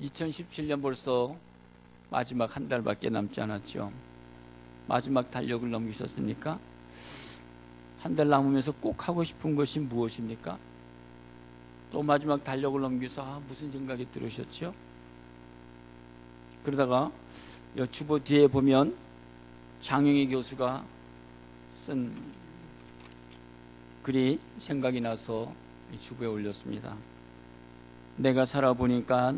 2017년 벌써 마지막 한 달밖에 남지 않았죠. 마지막 달력을 넘기셨습니까? 한 달 남으면서 꼭 하고 싶은 것이 무엇입니까? 또 마지막 달력을 넘기면서 무슨 생각이 들으셨죠? 그러다가 주보 뒤에 보면 장영희 교수가 쓴 글이 생각이 나서 주보에 올렸습니다. 내가 살아보니까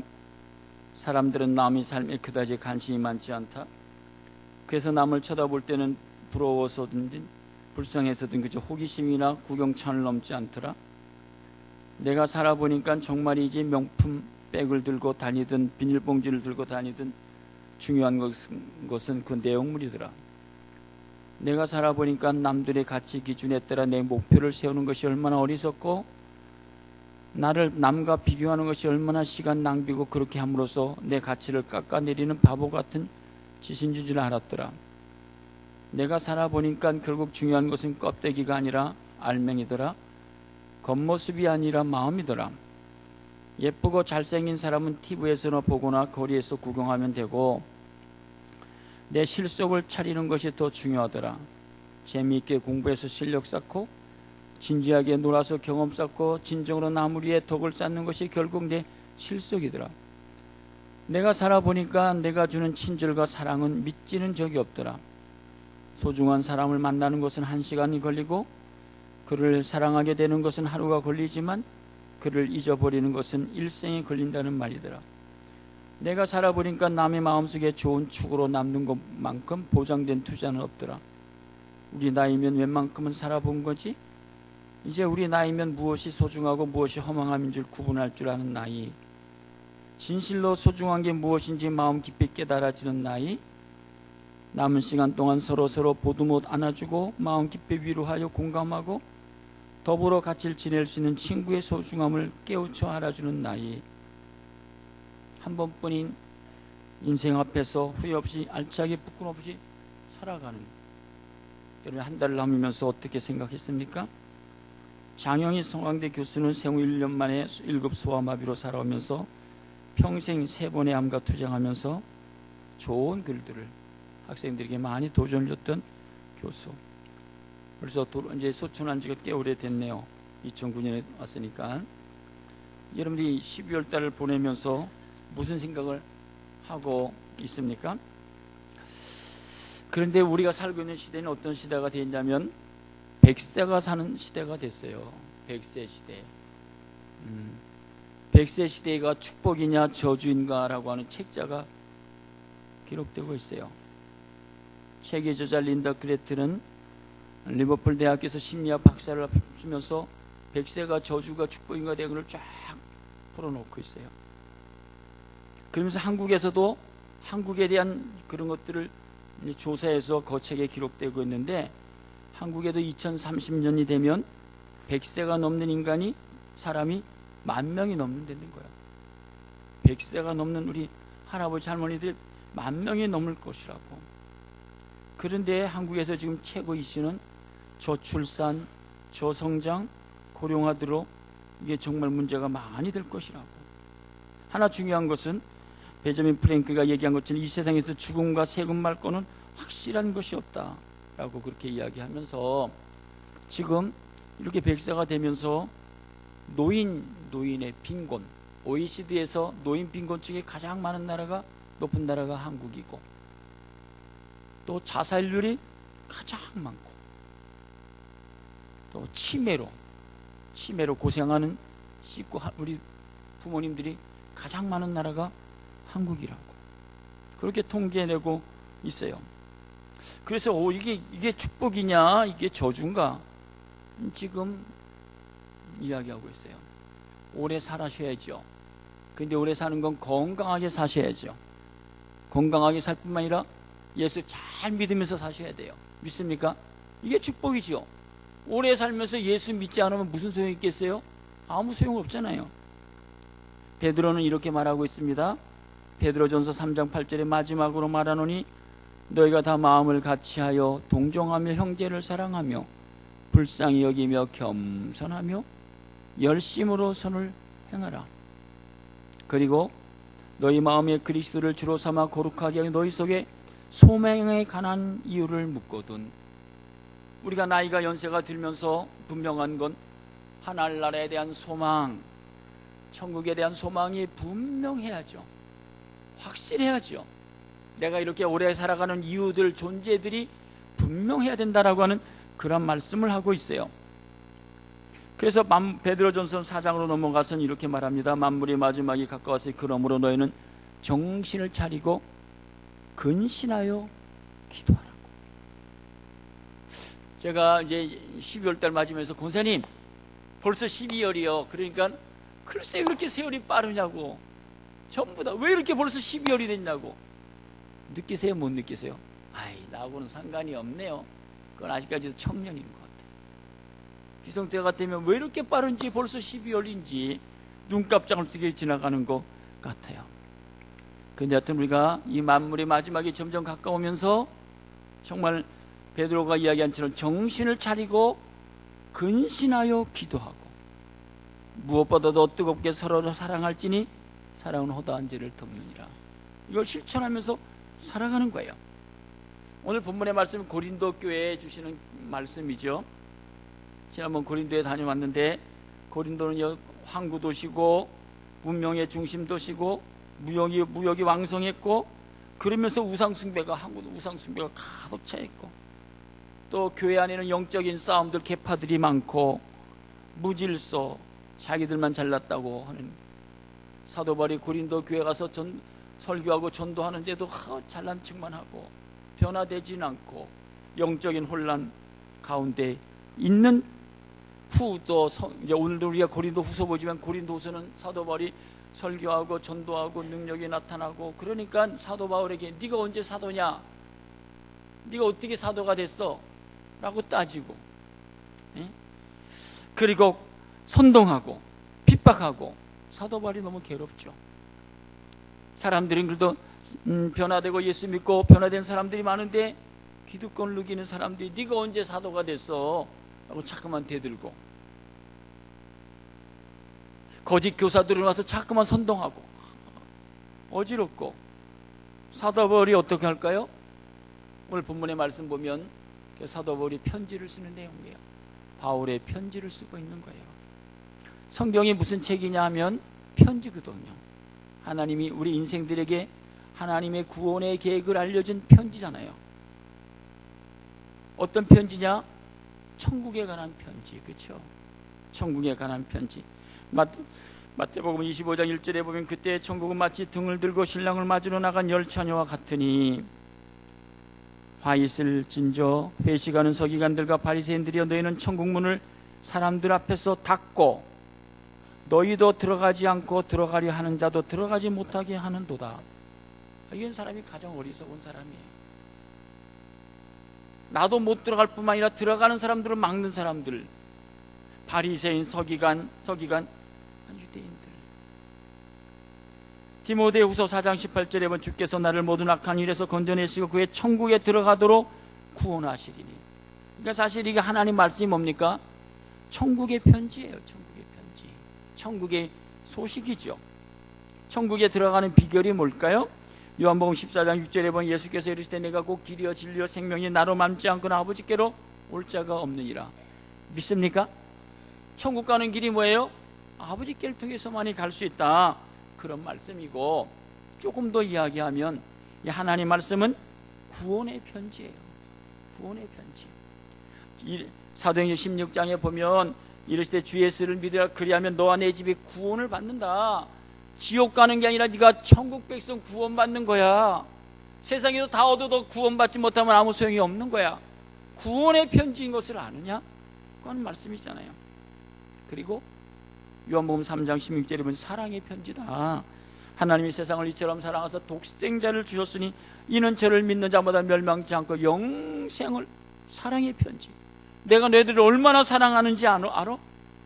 사람들은 남의 삶에 그다지 관심이 많지 않다. 그래서 남을 쳐다볼 때는 부러워서든지 불쌍해서든 그저 호기심이나 구경찬을 넘지 않더라. 내가 살아보니까 정말이지 명품 백을 들고 다니든 비닐봉지를 들고 다니든 중요한 것은 그 내용물이더라. 내가 살아보니까 남들의 가치 기준에 따라 내 목표를 세우는 것이 얼마나 어리석고 나를 남과 비교하는 것이 얼마나 시간 낭비고 그렇게 함으로써 내 가치를 깎아내리는 바보 같은 짓인 줄 알았더라. 내가 살아보니까 결국 중요한 것은 껍데기가 아니라 알맹이더라. 겉모습이 아니라 마음이더라. 예쁘고 잘생긴 사람은 TV에서나 보거나 거리에서 구경하면 되고 내 실속을 차리는 것이 더 중요하더라. 재미있게 공부해서 실력 쌓고 진지하게 놀아서 경험 쌓고 진정으로 남 위에 덕을 쌓는 것이 결국 내 실속이더라. 내가 살아보니까 내가 주는 친절과 사랑은 믿지는 적이 없더라. 소중한 사람을 만나는 것은 1시간이 걸리고 그를 사랑하게 되는 것은 하루가 걸리지만 그를 잊어버리는 것은 일생이 걸린다는 말이더라. 내가 살아보니까 남의 마음속에 좋은 축으로 남는 것만큼 보장된 투자는 없더라. 우리 나이면 웬만큼은 살아본 거지? 이제 우리 나이면 무엇이 소중하고 무엇이 허망함인 줄 구분할 줄 아는 나이, 진실로 소중한 게 무엇인지 마음 깊이 깨달아지는 나이, 남은 시간 동안 서로서로 보듬어 안아주고 마음 깊이 위로하여 공감하고 더불어 같이 지낼 수 있는 친구의 소중함을 깨우쳐 알아주는 나이, 한 번뿐인 인생 앞에서 후회 없이 알차게 부끄럼 없이 살아가는, 여러분 한 달을 남으면서 어떻게 생각했습니까? 장영희 성황대 교수는 생후 1년 만에 1급 소아마비로 살아오면서 평생 3번의 암과 투쟁하면서 좋은 글들을 학생들에게 많이 도전을 줬던 교수. 그래서 이제 소천한 지가 꽤 오래됐네요. 2009년에 왔으니까. 여러분들이 12월 달을 보내면서 무슨 생각을 하고 있습니까? 그런데 우리가 살고 있는 시대는 어떤 시대가 되었냐면 100세가 사는 시대가 됐어요. 100세 시대. 100세 시대가 축복이냐 저주인가 라고 하는 책자가 기록되고 있어요. 책의 저자 린다 그레트는 리버풀 대학교에서 심리학 박사를 쓰면서 100세가 저주가 축복인가 대학을 쫙 풀어놓고 있어요. 그러면서 한국에서도 한국에 대한 그런 것들을 조사해서 거책에 기록되고 있는데 한국에도 2030년이 되면 100세가 넘는 인간이 사람이 10,000명이 넘는다는 거야. 100세가 넘는 우리 할아버지 할머니들 10,000명이 넘을 것이라고. 그런데 한국에서 지금 최고 이슈는 저출산, 저성장, 고령화로 이게 정말 문제가 많이 될 것이라고. 하나 중요한 것은 베자민 프랭클가 얘기한 것처럼 이 세상에서 죽음과 세금 말고는 확실한 것이 없다 라고 그렇게 이야기하면서 지금 이렇게 100세가 되면서 노인의 빈곤, OECD에서 노인 빈곤층이 가장 많은 나라가 높은 나라가 한국이고 또 자살률이 가장 많고 또 치매로 고생하는 식구 우리 부모님들이 가장 많은 나라가 한국이라고 그렇게 통계내고 있어요. 그래서 이게 축복이냐 이게 저주인가 지금 이야기하고 있어요. 오래 살아셔야죠. 근데 오래 사는 건 건강하게 사셔야죠. 건강하게 살 뿐만 아니라 예수 잘 믿으면서 사셔야 돼요. 믿습니까? 이게 축복이죠. 오래 살면서 예수 믿지 않으면 무슨 소용이 있겠어요? 아무 소용 없잖아요. 베드로는 이렇게 말하고 있습니다. 베드로전서 3장 8절에 마지막으로 말하노니 너희가 다 마음을 같이하여 동정하며 형제를 사랑하며 불쌍히 여기며 겸손하며 열심으로 선을 행하라. 그리고 너희 마음에 그리스도를 주로 삼아 거룩하게 하여 너희 속에 소명에 관한 이유를 묻거든. 우리가 나이가 연세가 들면서 분명한 건 하늘나라에 대한 소망, 천국에 대한 소망이 분명해야죠. 확실해야죠. 내가 이렇게 오래 살아가는 이유들, 존재들이 분명해야 된다라고 하는 그런 말씀을 하고 있어요. 그래서 베드로전서 4장으로 넘어가서는 이렇게 말합니다. 만물의 마지막이 가까웠으니 그러므로 너희는 정신을 차리고 근신하여 기도하라고. 제가 이제 12월 달 맞으면서 권사님 벌써 12월이요. 그러니까 글쎄 왜 이렇게 세월이 빠르냐고. 전부 다 왜 이렇게 벌써 12월이 됐냐고. 느끼세요? 못 느끼세요? 아이, 나하고는 상관이 없네요. 그건 아직까지도 청년인 것 같아요. 기성때가 되면 왜 이렇게 빠른지 벌써 12월인지 눈깜짝을 뜨게 지나가는 것 같아요. 근데 하여튼 우리가 이 만물의 마지막이 점점 가까우면서 정말 베드로가 이야기한 처럼 정신을 차리고 근신하여 기도하고 무엇보다도 뜨겁게 서로를 사랑할지니 사랑은 허다한 죄를 덮느니라. 이걸 실천하면서 살아가는 거예요. 오늘 본문의 말씀은 고린도 교회에 주시는 말씀이죠. 지난번 고린도에 다녀왔는데 고린도는 항구 도시고 문명의 중심 도시고 무역이 왕성했고 그러면서 우상숭배가 한국도 우상숭배가 가득 차 있고 또 교회 안에는 영적인 싸움들 계파들이 많고 무질서 자기들만 잘났다고 하는 사도 바울이 고린도 교회 가서 설교하고 전도하는데도 잘난 척만 하고 변화되지는 않고 영적인 혼란 가운데 있는 후도 이제 오늘도 우리가 고린도 후서 보지만 고린도 후서는 사도 바울이 설교하고 전도하고 능력이 나타나고 그러니까 사도 바울에게 네가 언제 사도냐? 네가 어떻게 사도가 됐어? 라고 따지고 그리고 선동하고 핍박하고 사도 바울이 너무 괴롭죠. 사람들은 그래도 변화되고 예수 믿고 변화된 사람들이 많은데 기득권을 누기는 사람들이 네가 언제 사도가 됐어? 라고 자꾸만 대들고 거짓 교사들은 와서 자꾸만 선동하고 어지럽고 사도 바울이 어떻게 할까요? 오늘 본문의 말씀 보면 사도 바울이 편지를 쓰는 내용이에요. 바울의 편지를 쓰고 있는 거예요. 성경이 무슨 책이냐 하면 편지거든요. 하나님이 우리 인생들에게 하나님의 구원의 계획을 알려준 편지잖아요. 어떤 편지냐? 천국에 관한 편지, 그렇죠? 천국에 관한 편지. 마태복음 25장 1절에 보면 그때 천국은 마치 등을 들고 신랑을 맞으러 나간 열차녀와 같으니 화 있을 진저 회식하는 서기관들과 바리새인들이여 너희는 천국 문을 사람들 앞에서 닫고 너희도 들어가지 않고 들어가려 하는 자도 들어가지 못하게 하는도다. 이건 사람이 가장 어리석은 사람이에요. 나도 못 들어갈 뿐만 아니라 들어가는 사람들을 막는 사람들, 바리새인, 서기관, 유대인들. 디모데후서 4장 18절에 보면 주께서 나를 모든 악한 일에서 건져내시고 그의 천국에 들어가도록 구원하시리니. 그러니까 사실 이게 하나님 말씀이 뭡니까? 천국의 편지예요. 천국의 편지. 천국의 소식이죠. 천국에 들어가는 비결이 뭘까요? 요한복음 14장 6절에 보면 예수께서 이르시되 내가 곧 길이요 진리요 생명이 나로 맘지 않거나 아버지께로 올 자가 없느니라. 믿습니까? 천국 가는 길이 뭐예요? 아버지께를 통해서만이 갈 수 있다. 그런 말씀이고 조금 더 이야기하면 이 하나님 말씀은 구원의 편지예요. 구원의 편지. 사도행전 16장에 보면 이르시되 주 예수를 믿으라 그리하면 너와 내 집이 구원을 받는다. 지옥 가는 게 아니라 네가 천국 백성 구원받는 거야. 세상에서 다 얻어도 구원받지 못하면 아무 소용이 없는 거야. 구원의 편지인 것을 아느냐? 그건 말씀이잖아요. 그리고 요한복음 3장 16절에 보면 사랑의 편지다. 하나님이 세상을 이처럼 사랑하사 독생자를 주셨으니 이는 저를 믿는 자마다 멸망치 않고 영생을. 사랑의 편지. 내가 너희들을 얼마나 사랑하는지 알아?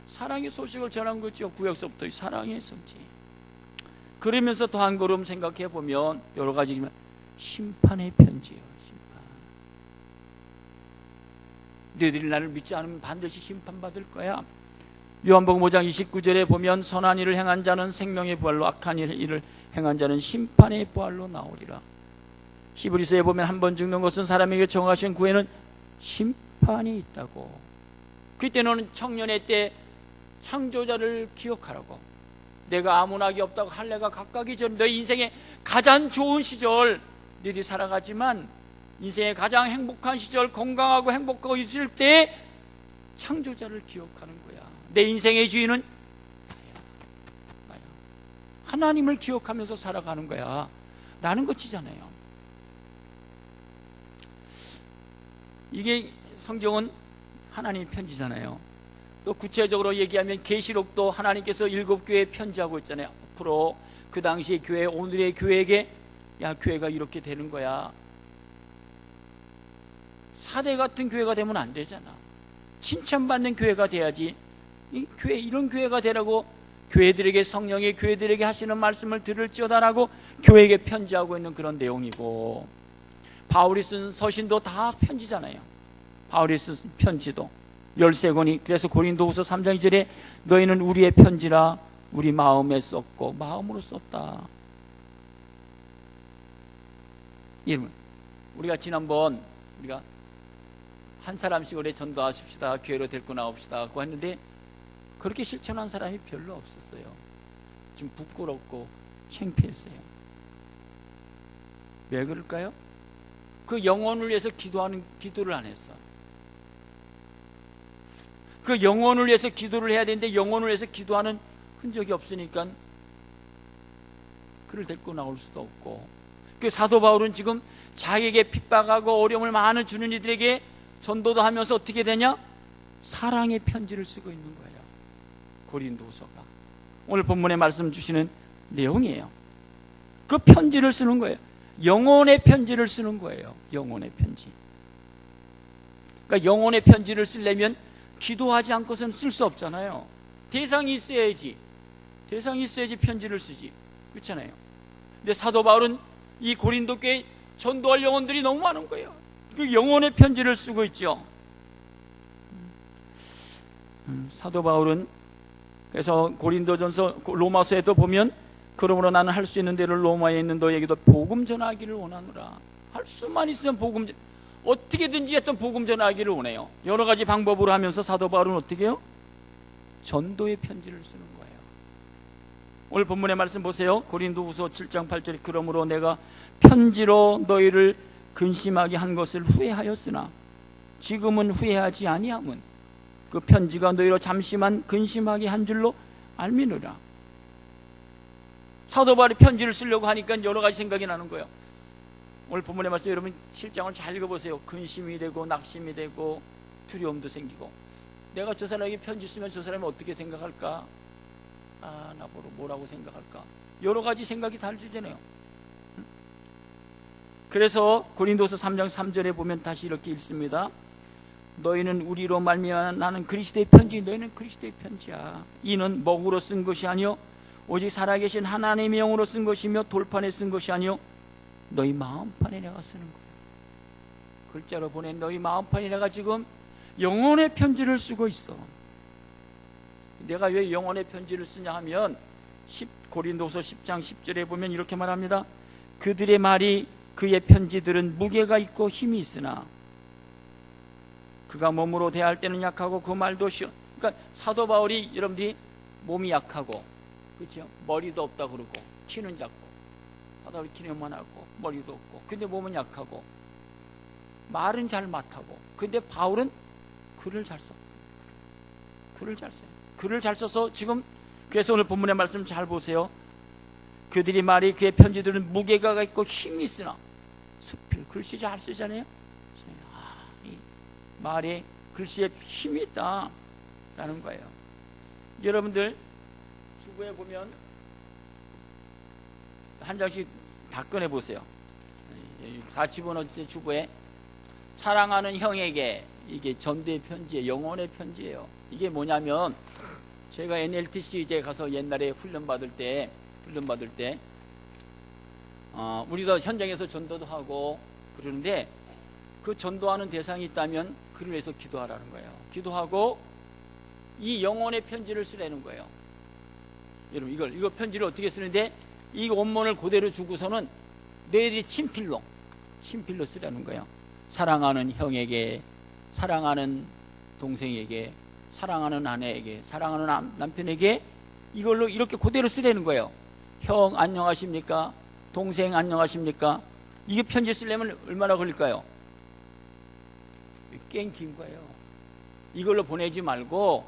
사랑의 소식을 전한 거죠. 구약서부터 사랑의 성지. 그러면서 더 한 걸음 생각해 보면 여러 가지지만 심판의 편지예요. 심판. 너희들이 나를 믿지 않으면 반드시 심판받을 거야. 요한복음 5장 29절에 보면 선한 일을 행한 자는 생명의 부활로 악한 일을 행한 자는 심판의 보알로 나오리라. 히브리서에 보면 한 번 죽는 것은 사람에게 정하신 구에는 심판이 있다고. 그때는 청년의 때 창조자를 기억하라고. 내가 아무 낙이 없다고 할례가 가까기 전 너희 인생의 가장 좋은 시절 너희들이 살아가지만 인생의 가장 행복한 시절, 건강하고 행복하고 있을 때 창조자를 기억하는 거야. 내 인생의 주인은 나야. 하나님을 기억하면서 살아가는 거야 라는 것이잖아요. 이게 성경은 하나님의 편지잖아요. 또 구체적으로 얘기하면 계시록도 하나님께서 7교회에 편지하고 있잖아요. 앞으로 그 당시의 교회, 오늘의 교회에게 야, 교회가 이렇게 되는 거야. 사대 같은 교회가 되면 안 되잖아. 칭찬받는 교회가 돼야지. 이 교회, 이런 교회가 되라고 교회들에게 성령의 교회들에게 하시는 말씀을 들을지어다라고 교회에게 편지하고 있는 그런 내용이고, 바울이 쓴 서신도 다 편지잖아요. 바울이 쓴 편지도 13권이. 그래서 고린도후서 3장 2절에 너희는 우리의 편지라 우리 마음에 썼고 마음으로 썼다. 여러분, 우리가 지난번 우리가 한 사람씩 올해 전도하십시다, 교회로 데리고 나옵시다 하고 했는데 그렇게 실천한 사람이 별로 없었어요. 좀 부끄럽고 창피했어요. 왜 그럴까요? 그 영혼을 위해서 기도를 안 했어. 그 영혼을 위해서 기도를 해야 되는데 영혼을 위해서 기도하는 흔적이 없으니까 그를 데리고 나올 수도 없고. 그 사도 바울은 지금 자기에게 핍박하고 어려움을 많이 주는 이들에게 전도도 하면서 어떻게 되냐? 사랑의 편지를 쓰고 있는 거예요. 고린도후서가 오늘 본문에 말씀 주시는 내용이에요. 그 편지를 쓰는 거예요. 영혼의 편지를 쓰는 거예요. 영혼의 편지. 그러니까 영혼의 편지를 쓰려면 기도하지 않고서는 쓸 수 없잖아요. 대상이 있어야지. 대상이 있어야지 편지를 쓰지. 그렇잖아요. 근데 사도 바울은 이 고린도 교회에 전도할 영혼들이 너무 많은 거예요. 그 영혼의 편지를 쓰고 있죠. 사도 바울은 그래서 고린도전서, 로마서에도 보면 그러므로 나는 할 수 있는 대로 로마에 있는 너에게도 복음 전하기를 원하노라. 할 수만 있으면 복음, 어떻게든지 했던 복음 전하기를 원해요. 여러 가지 방법으로 하면서 사도 바울은 어떻게 해요? 전도의 편지를 쓰는 거예요. 오늘 본문의 말씀 보세요. 고린도후서 7장 8절에 그러므로 내가 편지로 너희를 근심하게 한 것을 후회하였으나 지금은 후회하지 아니함은 그 편지가 너희로 잠시만 근심하게 한 줄로 알미노라. 사도 바울이 편지를 쓰려고 하니까 여러 가지 생각이 나는 거예요. 오늘 본문의 말씀 여러분 실장을 잘 읽어보세요. 근심이 되고 낙심이 되고 두려움도 생기고, 내가 저 사람에게 편지 쓰면 저 사람이 어떻게 생각할까? 아, 나보고 뭐라고 생각할까? 여러 가지 생각이 달리잖아요. 그래서 고린도서 3장 3절에 보면 다시 이렇게 읽습니다. 너희는 우리로 말미암아 나는 그리스도의 편지, 너희는 그리스도의 편지야. 이는 먹으로 쓴 것이 아니요 오직 살아계신 하나님의 영으로 쓴 것이며 돌판에 쓴 것이 아니요 너희 마음판에 내가 쓰는 거야. 글자로 보낸 너희 마음판에 내가 지금 영혼의 편지를 쓰고 있어. 내가 왜 영혼의 편지를 쓰냐 하면 고린도서 10장 10절에 보면 이렇게 말합니다. 그들의 말이 그의 편지들은 무게가 있고 힘이 있으나 그가 몸으로 대할 때는 약하고 그 말도 그러니까 사도 바울이 여러분들이 몸이 약하고, 그렇죠? 머리도 없다 그러고 키는 작고, 사도 바울이 키는 만하고 머리도 없고, 근데 몸은 약하고 말은 잘 못하고, 근데 바울은 글을 잘 써. 글을 잘 써요. 글을 잘 써서 지금, 그래서 오늘 본문의 말씀 잘 보세요. 그들이 말이 그의 편지들은 무게가 있고 힘이 있으나, 수필 글씨 잘 쓰잖아요. 이 말에 글씨에 힘이 있다라는 거예요. 여러분들 주부에 보면 한 장씩 다 꺼내 보세요. 4집어넣지 주부에 사랑하는 형에게, 이게 전도의 편지예요. 영혼의 편지예요. 이게 뭐냐면 제가 NLTC 이제 가서 옛날에 훈련 받을 때 우리도 현장에서 전도도 하고 그러는데, 그 전도하는 대상이 있다면 그를 위해서 기도하라는 거예요. 기도하고 이 영혼의 편지를 쓰라는 거예요. 여러분 이거 편지를 어떻게 쓰는데, 이 원문을 그대로 주고서는 너희들이 친필로 쓰라는 거예요. 사랑하는 형에게, 사랑하는 동생에게, 사랑하는 아내에게, 사랑하는 남편에게 이걸로 이렇게 그대로 쓰라는 거예요. 형 안녕하십니까? 동생 안녕하십니까? 이게 편지 쓰려면 얼마나 걸릴까요? 꽤 긴 거예요. 이걸로 보내지 말고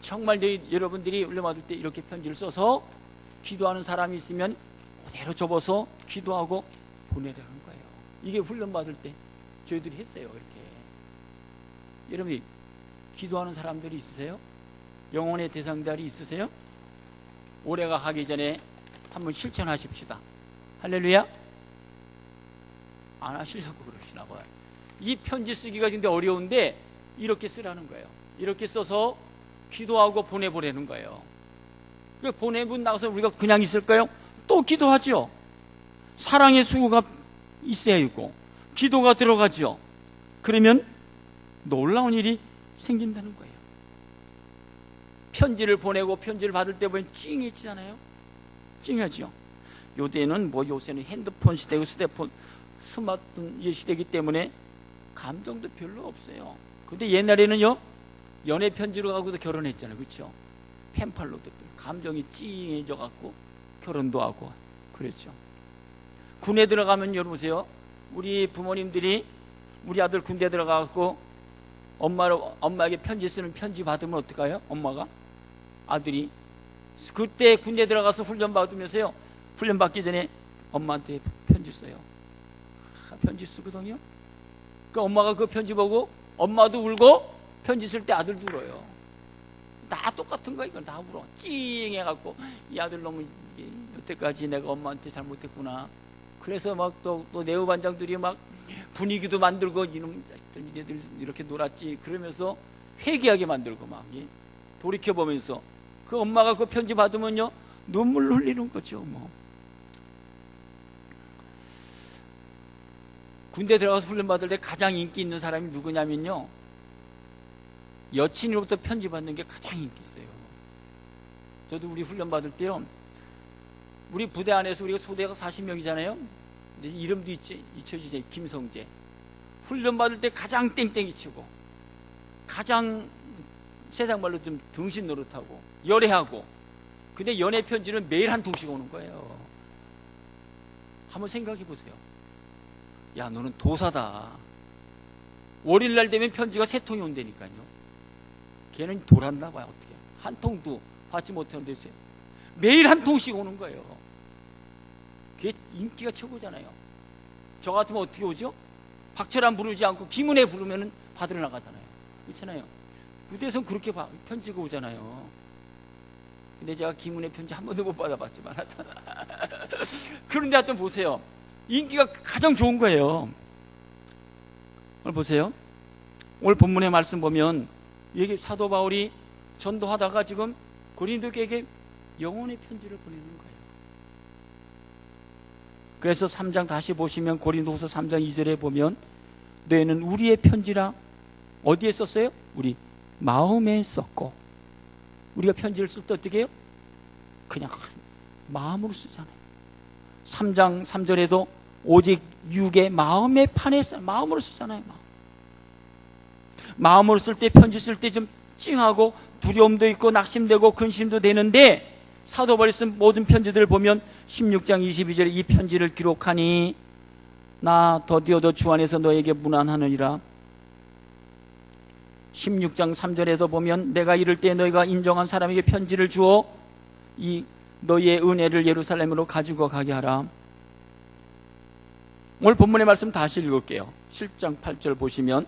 정말 여러분들이 훈련받을 때 이렇게 편지를 써서 기도하는 사람이 있으면 그대로 접어서 기도하고 보내라는 거예요. 이게 훈련받을 때 저희들이 했어요. 이렇게. 여러분이 기도하는 사람들이 있으세요? 영혼의 대상자들이 있으세요? 올해가 가기 전에 한번 실천하십시다. 할렐루야. 안 하시려고 그러시나 봐요. 이 편지 쓰기가 근데 어려운데 이렇게 쓰라는 거예요. 이렇게 써서 기도하고 보내보라는 거예요. 그 보내고 나서 우리가 그냥 있을까요? 또 기도하죠. 사랑의 수고가 있어야 있고 기도가 들어가죠. 그러면 놀라운 일이 생긴다는 거예요. 편지를 보내고 편지를 받을 때 보면 찡해지잖아요. 찡하죠. 요새는 핸드폰 시대고 스마트폰 시대이기 때문에 감정도 별로 없어요. 근데 옛날에는요, 연애 편지로 가고도 결혼했잖아요. 그렇죠? 펜팔로도 감정이 찡해져 갖고 결혼도 하고 그랬죠. 군에 들어가면 여러분 보세요. 우리 부모님들이 우리 아들 군대 들어가고 엄마에게 편지 쓰는 편지 받으면 어떡해요? 엄마가 아들이 그때 군대 들어가서 훈련 받으면서요, 훈련 받기 전에 엄마한테 편지 써요. 편지 쓰거든요. 그 엄마가 그 편지 보고 엄마도 울고 편지 쓸 때 아들도 울어요. 다 똑같은 거. 이건 다 울어. 찡해갖고 이 아들 너무 여태까지 내가 엄마한테 잘못했구나. 그래서 막 또 내부 반장들이 막 분위기도 만들고 이놈 얘들 이렇게 놀았지 그러면서 회개하게 만들고 막 돌이켜보면서 그 엄마가 그 편지 받으면요 눈물 흘리는 거죠. 뭐 군대 들어가서 훈련 받을 때 가장 인기 있는 사람이 누구냐면요, 여친으로부터 편지 받는 게 가장 인기 있어요. 저도 우리 훈련 받을 때요, 우리 부대 안에서 우리가 소대가 40명이잖아요. 이름도 잊혀지죠. 김성재. 훈련 받을 때 가장 땡땡이 치고 가장 세상 말로 좀 등신 노릇하고 열애하고, 근데 연애 편지는 매일 한 통씩 오는 거예요. 한번 생각해 보세요. 야, 너는 도사다. 월요일날 되면 편지가 3통이 온다니까요. 걔는 돌았나 봐요. 어떻게 한 통도 받지 못하는데 매일 한 통씩 오는 거예요. 그게 인기가 최고잖아요. 저 같으면 어떻게 오죠? 박철환 부르지 않고 김은혜 부르면 받으러 나가잖아요. 그렇잖아요. 부대에서는 그렇게 편지가 오잖아요. 근데 제가 김은혜 편지 한 번도 못 받아봤지만 그런데 하여튼 보세요. 인기가 가장 좋은 거예요. 오늘 보세요. 오늘 본문의 말씀 보면 여기 사도 바울이 전도하다가 지금 고린도에게 영혼의 편지를 보내는 거예요. 그래서 3장 다시 보시면 고린도후서 3장 2절에 보면 너희는 우리의 편지라 어디에 썼어요? 우리 마음에 썼고, 우리가 편지를 쓸 때 어떻게 해요? 그냥 마음으로 쓰잖아요. 3장 3절에도 오직 육의 마음의 판에 마음으로 쓰잖아요. 마음으로 쓸 때, 편지 쓸 때 좀 찡하고 두려움도 있고 낙심되고 근심도 되는데, 사도 바울이 쓴 모든 편지들을 보면 16장 22절에 이 편지를 기록하니 나 더디어도 주 안에서 너에게 문안하느니라. 16장 3절에도 보면 내가 이를 때 너희가 인정한 사람에게 편지를 주어 이 너희의 은혜를 예루살렘으로 가지고 가게 하라. 오늘 본문의 말씀 다시 읽을게요. 7장 8절 보시면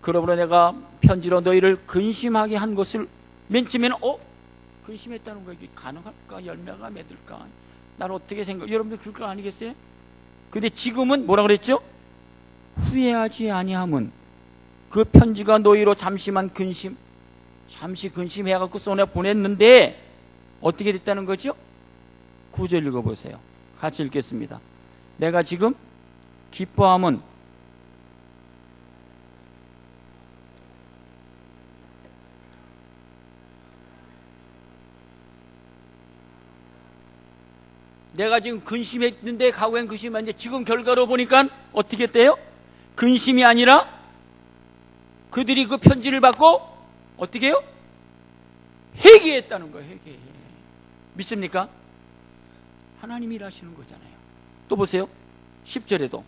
그러므로 내가 편지로 너희를 근심하게 한 것을 맨 처음에는 근심했다는 거, 이게 가능할까? 열매가 맺을까? 나를 어떻게 여러분들 그럴 거 아니겠어요? 근데 지금은 뭐라 그랬죠? 후회하지 아니함은 그 편지가 너희로 잠시 근심해갖고 쏘내 보냈는데 어떻게 됐다는 거죠? 9절 읽어보세요. 같이 읽겠습니다. 내가 지금 기뻐함은 내가 지금 근심했는데 과거엔 근심했는데 지금 결과로 보니까 어떻게 했대요? 근심이 아니라 그들이 그 편지를 받고 어떻게 해요? 회개했다는 거예요. 회개. 믿습니까? 하나님이 일하시는 거잖아요. 또 보세요. 10절에도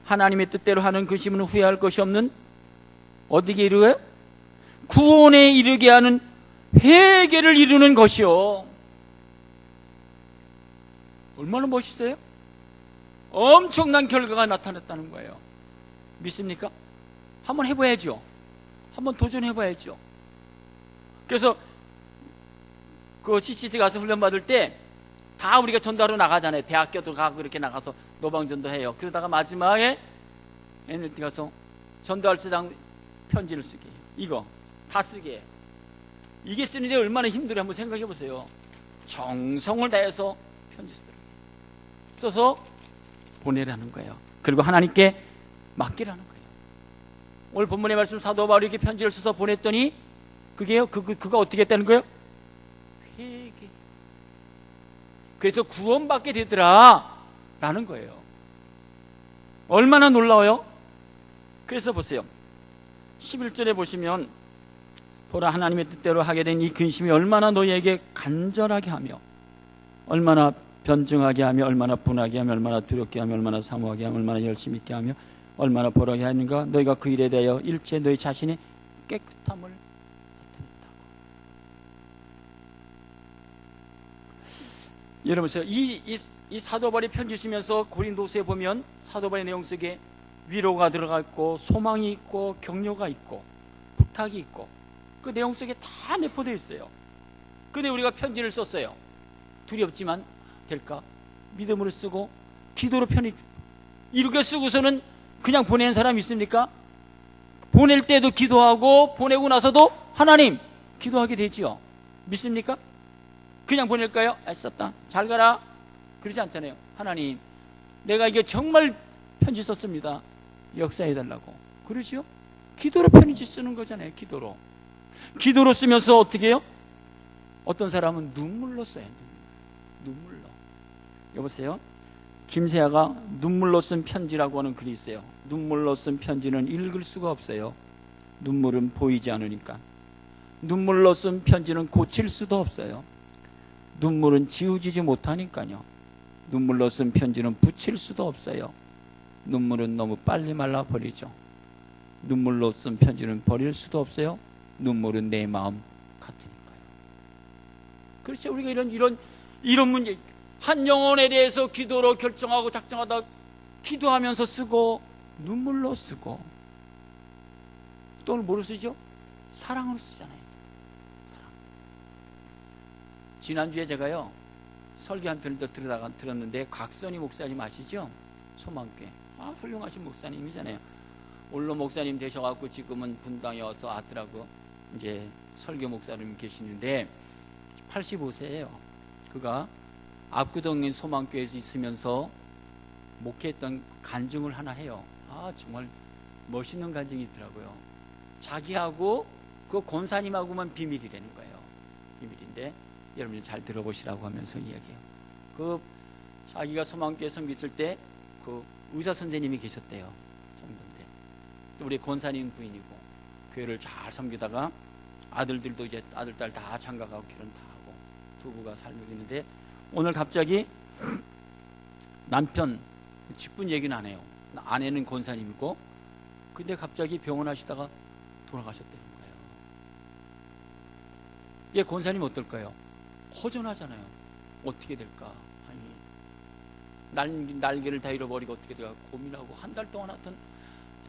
하나님의 뜻대로 하는 근심은 후회할 것이 없는 어디게 이르어요? 구원에 이르게 하는 회개를 이루는 것이요. 얼마나 멋있어요? 엄청난 결과가 나타났다는 거예요. 믿습니까? 한번 해봐야죠. 한번 도전해봐야죠. 그래서 그 CCC 가서 훈련 받을 때 다 우리가 전도하러 나가잖아요. 대학교도 가고 이렇게 나가서 노방전도 해요. 그러다가 마지막에 NLT 가서 전도할 때당 편지를 쓰게 해요. 이거 다 쓰게 해요. 이게 쓰는데 얼마나 힘들어요. 한번 생각해 보세요. 정성을 다해서 편지 써서 보내라는 거예요. 그리고 하나님께 맡기라는 거예요. 오늘 본문의 말씀 사도 바울이 이렇게 편지를 써서 보냈더니 그게요. 그가 어떻게 했다는 거예요? 회개. 그래서 구원받게 되더라 라는 거예요. 얼마나 놀라워요? 그래서 보세요. 11절에 보시면 보라 하나님의 뜻대로 하게 된 이 근심이 얼마나 너희에게 간절하게 하며 얼마나 변증하게 하며 얼마나 분하게 하며 얼마나 두렵게 하며 얼마나 사모하게 하며 얼마나 열심히 있게 하며 얼마나 보라게 하는가. 너희가 그 일에 대하여 일체 너희 자신의 깨끗함을 나타냈다고. 여러분 이 사도 바울이 편지 쓰면서 고린도서에 보면 사도 바울의 내용 속에 위로가 들어가 있고 소망이 있고 격려가 있고 부탁이 있고 그 내용 속에 다 내포되어 있어요. 근데 우리가 편지를 썼어요. 두렵지만 될까? 믿음으로 쓰고 기도로 편히 이렇게 쓰고서는 그냥 보내는 사람이 있습니까? 보낼 때도 기도하고 보내고 나서도 하나님 기도하게 되지요. 믿습니까? 그냥 보낼까요? 썼다. 잘 가라. 그러지 않잖아요. 하나님 내가 이게 정말 편지 썼습니다. 역사해달라고. 그러죠? 기도로 편지 쓰는 거잖아요. 기도로 쓰면서 어떻게 해요? 어떤 사람은 눈물로 써요. 눈물로. 여보세요? 김세아가 눈물로 쓴 편지라고 하는 글이 있어요. 눈물로 쓴 편지는 읽을 수가 없어요. 눈물은 보이지 않으니까. 눈물로 쓴 편지는 고칠 수도 없어요. 눈물은 지우지지 못하니까요. 눈물로 쓴 편지는 붙일 수도 없어요. 눈물은 너무 빨리 말라버리죠. 눈물로 쓴 편지는 버릴 수도 없어요. 눈물은 내 마음 같으니까요. 그렇죠. 우리가 이런 문제, 한 영혼에 대해서 기도로 결정하고 작정하다 기도하면서 쓰고 눈물로 쓰고 또 뭐로 쓰죠? 사랑으로 쓰잖아요. 사랑. 지난주에 제가요 설교 한 편을 더 들었는데 곽선희 목사님 아시죠? 소망교회. 훌륭하신 목사님이잖아요. 올로 목사님 되셔갖고 지금은 분당에 와서 아들하고 이제 설교 목사님 계시는데 85세예요. 그가 압구동인 소망교회에서 있으면서 목회했던 간증을 하나 해요. 정말 멋있는 간증이 있더라고요. 자기하고 그 권사님하고만 비밀이라는 거예요. 비밀인데 여러분이 잘 들어보시라고 하면서 이야기해요. 그 자기가 소망교회에서 믿을 때 그 의사 선생님이 계셨대요. 정도인데 또 우리 권사님 부인이고 교회를 잘 섬기다가 아들들도 이제 아들 딸 다 장가가고 결혼 다 하고 두 부가 살고 있는데 오늘 갑자기 남편 직분 얘기는 안 해요. 아내는 권사님이고 근데 갑자기 병원 하시다가 돌아가셨다는 거예요. 얘 권사님 어떨까요? 허전하잖아요. 어떻게 될까? 날개를 다 잃어버리고 어떻게 될까 고민하고 한 달 동안 하여튼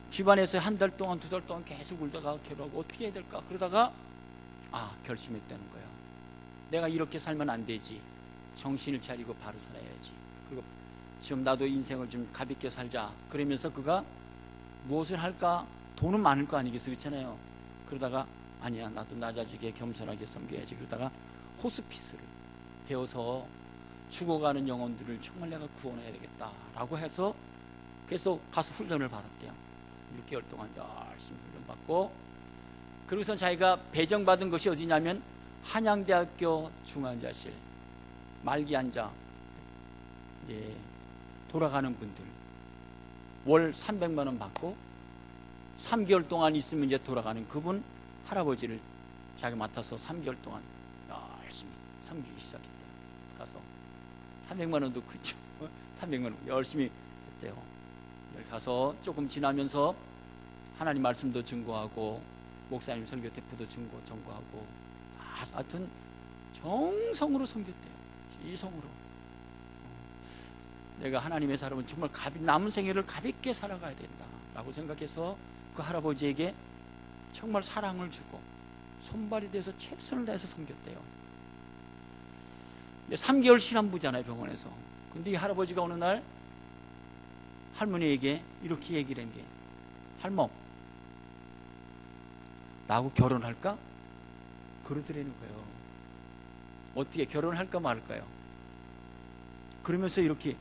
집안에서 한 달 동안 두 달 동안 계속 울다가 괴로워하고 어떻게 해야 될까? 그러다가 결심했다는 거예요. 내가 이렇게 살면 안 되지. 정신을 차리고 바로 살아야지. 그리고 지금 나도 인생을 좀 가볍게 살자. 그러면서 그가 무엇을 할까? 돈은 많을 거 아니겠어요? 그렇잖아요. 그러다가 아니야 나도 낮아지게 겸손하게 섬겨야지. 그러다가 호스피스를 배워서 죽어가는 영혼들을 정말 내가 구원해야 되겠다라고 해서 계속 가서 훈련을 받았대요. 6개월 동안 열심히 훈련받고 그러고선 자기가 배정받은 것이 어디냐면 한양대학교 중환자실 말기 환자 이제 돌아가는 분들 월 300만 원 받고 3개월 동안 있으면 이제 돌아가는 그분 할아버지를 자기 맡아서 3개월 동안 열심히 섬기기 시작했대요. 가서 300만 원도 그죠? 300만 원 열심히 했대요. 가서 조금 지나면서 하나님 말씀도 증거하고 목사님 설교 대표도 전거하고 하여튼 정성으로 섬겼대요. 이성으로. 내가 하나님의 사람은 정말 남은 생애를 가볍게 살아가야 된다라고 생각해서 그 할아버지에게 정말 사랑을 주고 손발이 돼서 최선을 다해서 섬겼대요. 3개월 신안부잖아요, 병원에서. 근데 이 할아버지가 어느 날 할머니에게 이렇게 얘기를 한 게, 할멈, 나하고 결혼할까? 그러더라는 거예요. 어떻게 결혼할까 말까요? 그러면서 이렇게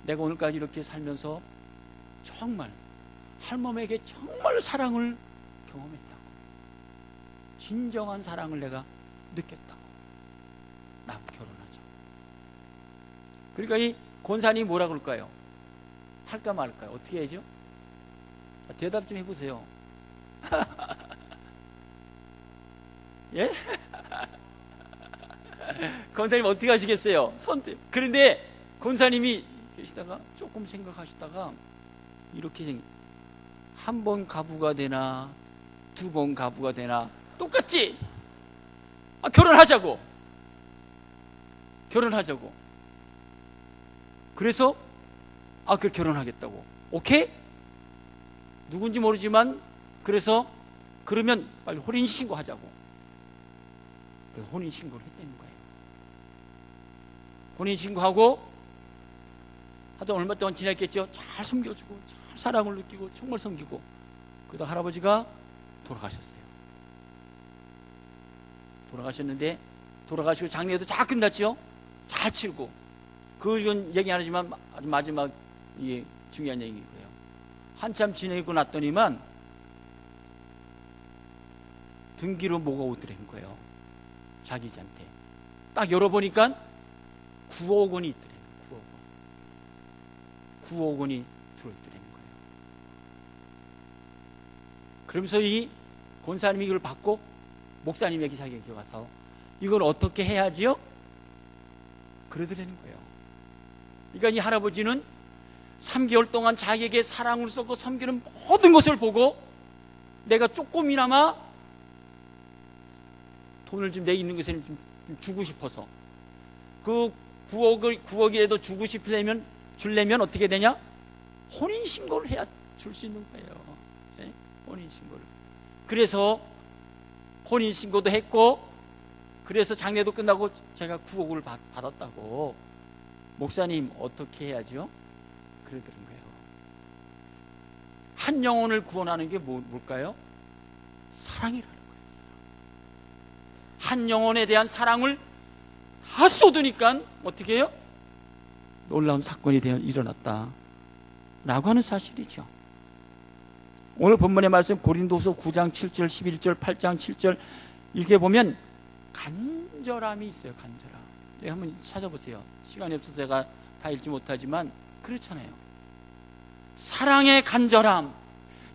내가 오늘까지 이렇게 살면서 정말 할멈에게 정말 사랑을 경험했다고, 진정한 사랑을 내가 느꼈다고, 나하고 결혼하자. 그러니까 이 권사님이 뭐라 그럴까요? 할까 말까요? 어떻게 해야죠? 대답 좀 해보세요. 예? 권사님 어떻게 하시겠어요? 선택. 그런데 권사님이 계시다가 조금 생각하시다가 이렇게 한 번 가부가 되나 2번 가부가 되나 똑같지? 결혼하자고. 그래서 그 결혼하겠다고. 오케이? 누군지 모르지만 그래서 그러면 빨리 혼인신고 하자고. 그래서 혼인신고를 했다는 거예요. 혼인신고하고 하여튼 얼마 동안 지냈겠죠. 잘 섬겨주고 잘 사랑을 느끼고 정말 섬기고 그러다 할아버지가 돌아가셨어요. 돌아가셨는데 돌아가시고 장례도 잘 끝났죠. 잘 치르고 그건 얘기 안 하지만 아주 마지막 이게 중요한 얘기고요. 한참 지내고 났더니만 등기로 뭐가 오더라는 거예요. 자기한테 딱 열어보니까 9억 원이 있더라는 거예요. 9억 원이 들어있더라는 거예요. 그러면서 이 권사님이 이걸 받고 목사님에게 자기가 가서 이걸 어떻게 해야지요? 그러더라는 거예요. 그러니까 이 할아버지는 3개월 동안 자기에게 사랑을 쏟고 섬기는 모든 것을 보고 내가 조금이나마 돈을 좀 내 있는 것에 좀 주고 싶어서 그 9억이라도 주고 주려면 어떻게 되냐? 혼인신고를 해야 줄 수 있는 거예요. 네? 혼인신고를. 그래서 혼인신고도 했고 그래서 장례도 끝나고 제가 9억을 받았다고. 목사님 어떻게 해야죠? 그러더란 거예요. 한 영혼을 구원하는 게 뭘까요? 사랑이라는 거예요. 한 영혼에 대한 사랑을 다 쏟으니까 어떻게 해요? 놀라운 사건이 일어났다 라고 하는 사실이죠. 오늘 본문의 말씀 고린도서 9장 7절 11절 8장 7절 이렇게 보면 간절함이 있어요. 간절함. 한번 찾아보세요. 시간이 없어서 제가 다 읽지 못하지만 그렇잖아요. 사랑의 간절함,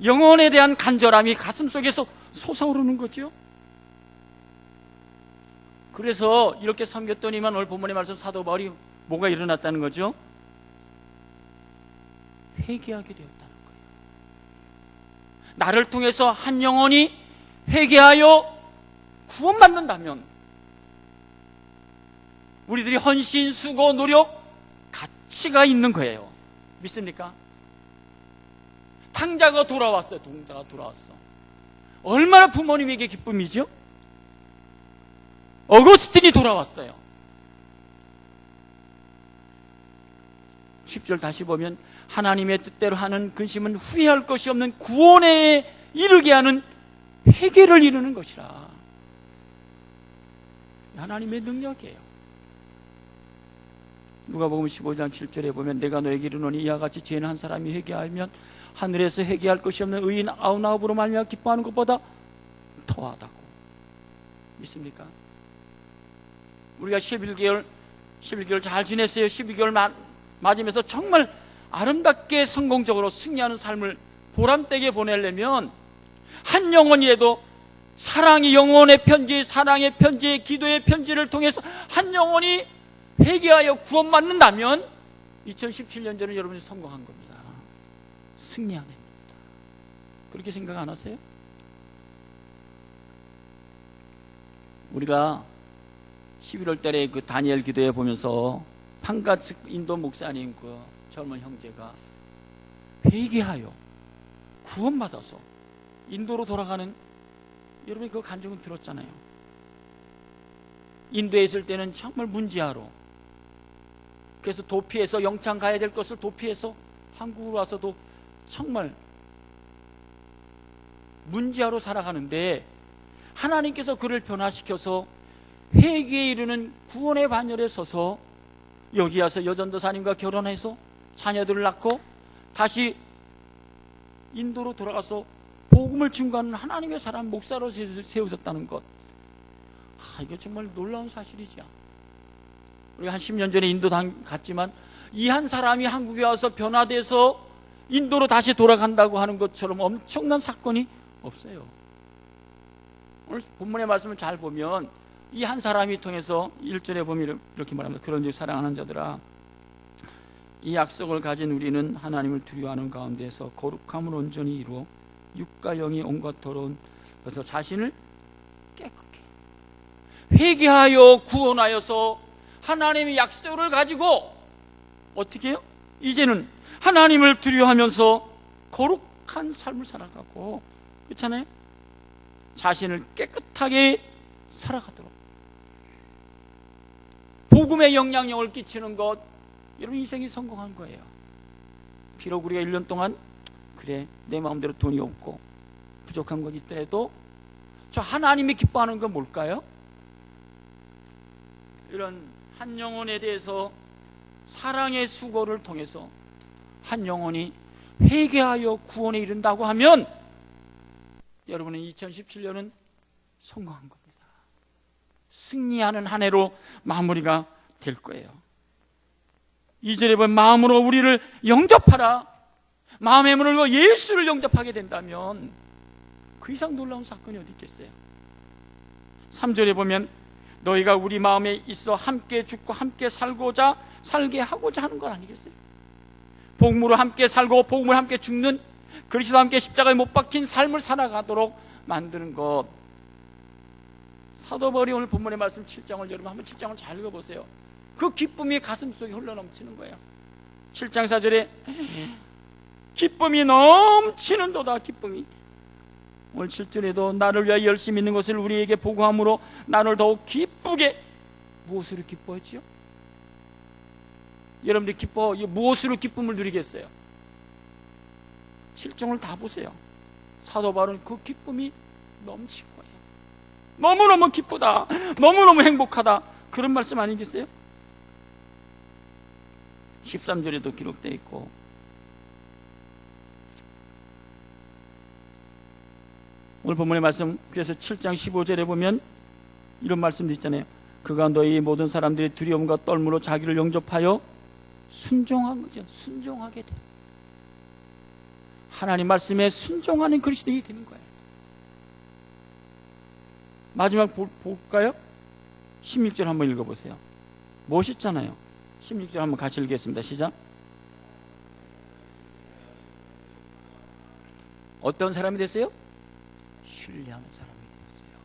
영혼에 대한 간절함이 가슴속에서 솟아오르는 거죠. 그래서 이렇게 섬겼더니만 오늘 본문의 말씀 사도 바울이 뭐가 일어났다는 거죠? 회개하게 되었다는 거예요. 나를 통해서 한 영혼이 회개하여 구원받는다면 우리들이 헌신, 수고, 노력, 가치가 있는 거예요. 믿습니까? 탕자가 돌아왔어요. 동자가 돌아왔어. 얼마나 부모님에게 기쁨이죠? 어거스틴이 돌아왔어요. 10절 다시 보면 하나님의 뜻대로 하는 근심은 후회할 것이 없는 구원에 이르게 하는 회개를 이루는 것이라. 하나님의 능력이에요. 누가복음 15장 7절에 보면 내가 너에게 이르노니 이와 같이 죄인 한 사람이 회개하면 하늘에서 회개할 것이 없는 의인 99으로 말미암아 기뻐하는 것보다 더하다고. 믿습니까? 우리가 11개월 잘 지냈어요. 12개월 맞으면서 정말 아름답게 성공적으로 승리하는 삶을 보람되게 보내려면 한 영혼이라도 사랑의 영혼의 편지, 사랑의 편지, 기도의 편지를 통해서 한 영혼이 회개하여 구원받는다면 2017년도는 여러분이 성공한 겁니다. 승리한 해입니다. 그렇게 생각 안 하세요? 우리가 11월 달에 그 다니엘 기도회 보면서 판가츠 인도 목사님 그 젊은 형제가 회개하여 구원받아서 인도로 돌아가는, 여러분이 그 간증은 들었잖아요. 인도에 있을 때는 정말 문지하로, 그래서 도피해서 영창 가야 될 것을 도피해서 한국으로 와서도 정말 문지하로 살아가는데 하나님께서 그를 변화시켜서 회개에 이르는 구원의 반열에 서서 여기 와서 여전도사님과 결혼해서 자녀들을 낳고 다시 인도로 돌아가서 복음을 증거하는 하나님의 사람 목사로 세우셨다는 것, 이거 정말 놀라운 사실이죠. 우리가 한 10년 전에 인도 갔지만 이 한 사람이 한국에 와서 변화돼서 인도로 다시 돌아간다고 하는 것처럼 엄청난 사건이 없어요. 오늘 본문의 말씀을 잘 보면 이 한 사람이 통해서 1절에 보면 이렇게 말합니다. 그런즉 사랑하는 자들아, 이 약속을 가진 우리는 하나님을 두려워하는 가운데서 거룩함을 온전히 이루어 육과 영이 온갖 더러운 것에서 자신을 깨끗게 회개하여 구원하여서 하나님의 약속을 가지고 어떻게 해요? 이제는 하나님을 두려워하면서 거룩한 삶을 살아가고, 그렇잖아요? 자신을 깨끗하게 살아가도록 복음의 영향력을 끼치는 것, 여러분 인생이 성공한 거예요. 비록 우리가 1년 동안 그래 내 마음대로 돈이 없고 부족한 것 있다 해도 저 하나님이 기뻐하는 건 뭘까요? 이런 한 영혼에 대해서 사랑의 수고를 통해서 한 영혼이 회개하여 구원에 이른다고 하면 여러분은 2017년은 성공한 겁니다. 승리하는 한 해로 마무리가 될 거예요. 2절에 보면 마음으로 우리를 영접하라. 마음의 문을 열고 예수를 영접하게 된다면 그 이상 놀라운 사건이 어디 있겠어요? 3절에 보면 너희가 우리 마음에 있어 함께 죽고 함께 살게 하고자 하는 건 아니겠어요? 복음으로 함께 살고 복음으로 함께 죽는, 그리스도와 함께 십자가에 못 박힌 삶을 살아가도록 만드는 것. 사도 바울이 오늘 본문의 말씀 7장을 여러분 한번 7장을 잘 읽어보세요. 그 기쁨이 가슴 속에 흘러넘치는 거예요. 7장 4절에 기쁨이 넘치는도다. 기쁨이. 오늘 7절에도 나를 위하여 열심히 있는 것을 우리에게 보고함으로 나를 더욱 기쁘게. 무엇으로 기뻐했지요? 여러분들 무엇으로 기쁨을 누리겠어요? 7장을 다 보세요. 사도 바울은 그 기쁨이 넘친 거예요. 너무너무 기쁘다, 너무너무 행복하다, 그런 말씀 아니겠어요? 13절에도 기록되어 있고, 오늘 본문의 말씀, 그래서 7장 15절에 보면 이런 말씀도 있잖아요. 그가 너희 모든 사람들이 두려움과 떨므로 자기를 영접하여 순종한 거죠. 순종하게 돼. 하나님 말씀에 순종하는 그리스도인이 되는 거예요. 마지막 볼까요? 16절 한번 읽어보세요. 멋있잖아요. 16절 한번 같이 읽겠습니다. 시작. 어떤 사람이 됐어요? 신뢰하는 사람이 되었어요.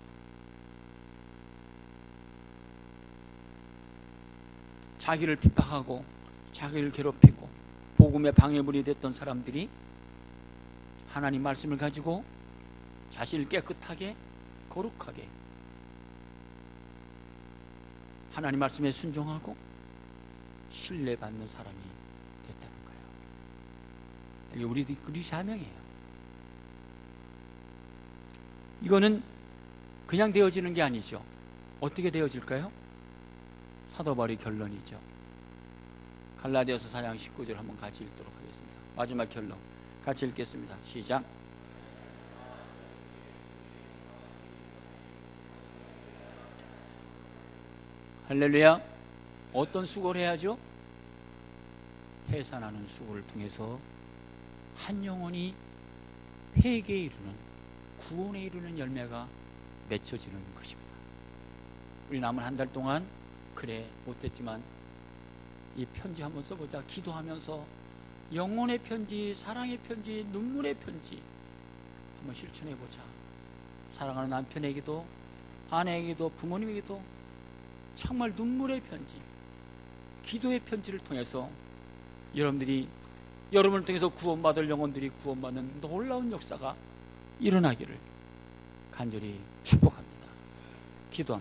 자기를 핍박하고 자기를 괴롭히고 복음의 방해물이 됐던 사람들이 하나님 말씀을 가지고 자신을 깨끗하게 거룩하게 하나님 말씀에 순종하고 신뢰받는 사람이 됐다는 거예요. 이게 우리 사명이에요. 이거는 그냥 되어지는 게 아니죠. 어떻게 되어질까요? 사도 바울의 결론이죠. 갈라디아서 4장 19절 한번 같이 읽도록 하겠습니다. 마지막 결론 같이 읽겠습니다. 시작. 할렐루야. 어떤 수고를 해야죠? 해산하는 수고를 통해서 한 영혼이 회개에 이르는, 구원에 이르는 열매가 맺혀지는 것입니다. 우리 남은 한 달 동안 그래 못했지만 이 편지 한번 써보자. 기도하면서 영혼의 편지, 사랑의 편지, 눈물의 편지 한번 실천해보자. 사랑하는 남편에게도, 아내에게도, 부모님에게도 정말 눈물의 편지, 기도의 편지를 통해서 여러분을 통해서 구원받을 영혼들이 구원받는 놀라운 역사가 일어나기를 간절히 축복합니다. 기도합니다.